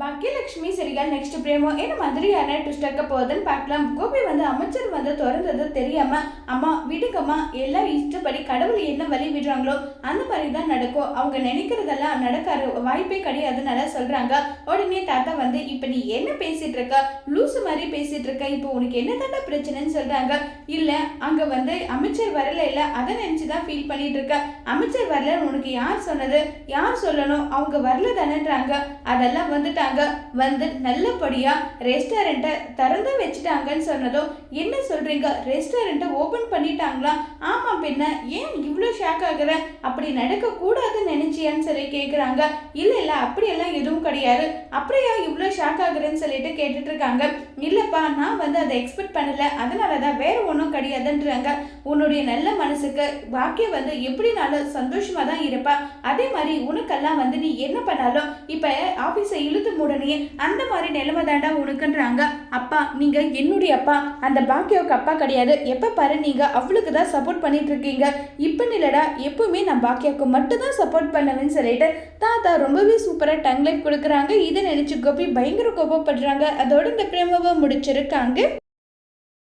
Baakiyalakshmi சரிகள் next பிரேமோ என்ன மாதிரியான twist இருக்க போகுதுன்னு பார்க்கலாம். கோபி அமைச்சர் திறந்தது தெரியாம அம்மா விடுங்கம்மா, எல்லாம் இஷ்டப்படி கடவுள் என்ன வழி விடுறாங்களோ அந்த மாதிரி தான் நடக்கும், அவங்க நினைக்கிறதெல்லாம் நடக்காது வாய்ப்பே கிடையாதுன்னு சொல்றாங்க. உடனே தாத்தா இப்ப நீ என்ன பேசிட்டு இருக்க, லூசு மாதிரி பேசிட்டு இருக்க, இப்போ உனக்கு என்ன தாண்டா பிரச்சனைன்னு சொல்றாங்க. இல்ல அங்க அமைச்சர் வரல, இல்ல அதை நினைச்சுதான் ஃபீல் பண்ணிட்டு இருக்க. அமைச்சர் வரல உனக்கு யார் சொன்னது, யார் சொல்லணும், அவங்க வரல தானேன்றாங்க. அதெல்லாம் நல்லபடியா ரெஸ்டாரண்ட்டை திறந்து வச்சுட்டாங்கன்னு சொன்னதும் என்ன சொல்றீங்க, ரெஸ்டாரண்ட்டை ஓபன் பண்ணிட்டாங்களா? ஆமா பின்ன ஏன் இவ்வளோ ஷாக் ஆகுற, அப்படி நடக்க கூடாதுன்னு நினைச்சியான்னு சொல்லி கேட்குறாங்க. இல்ல அப்படியெல்லாம் எதுவும் கிடையாது, அப்படியா இவ்வளோ ஷாக் ஆகுறேன்னு சொல்லிட்டு கேட்டுட்டு இருக்காங்க. இல்லப்பா நான் அதை எக்ஸ்பெக்ட் பண்ணல, அதனாலதான் வேற ஒன்றும் கிடையாதுன்றாங்க. உன்னுடைய நல்ல மனசுக்கு பாக்கிய எப்படினாலும் சந்தோஷமா தான் இருப்பா. அதே மாதிரி உனக்கெல்லாம் நீ என்ன பண்ணாலும் இப்ப ஆபீஸை இழுத்து மூடனே அந்த மாதிரி நிலைமை தாண்டா உனக்குன்றாங்க. அப்பா நீங்க என்னுடைய அப்பா, அந்த பாக்கியாவுக்கு அப்பா கிடையாது. எப்ப பாரு நீங்க அவளுக்கு தான் சப்போர்ட் பண்ணிட்டு இருக்கீங்க. இப்ப இல்லடா, எப்பவுமே நான் பாக்கியாவுக்கு மட்டும் தான் சப்போர்ட் பண்ணுவேன்னு சொல்லிட்டு தாத்தா ரொம்பவே சூப்பரா டங் லைஃப் கொடுக்குறாங்க. இதை நினைச்சு கோபி பயங்கர கோபப்படுறாங்க. அதோட இந்த பிரேமாவை முடிச்சிருக்காங்க.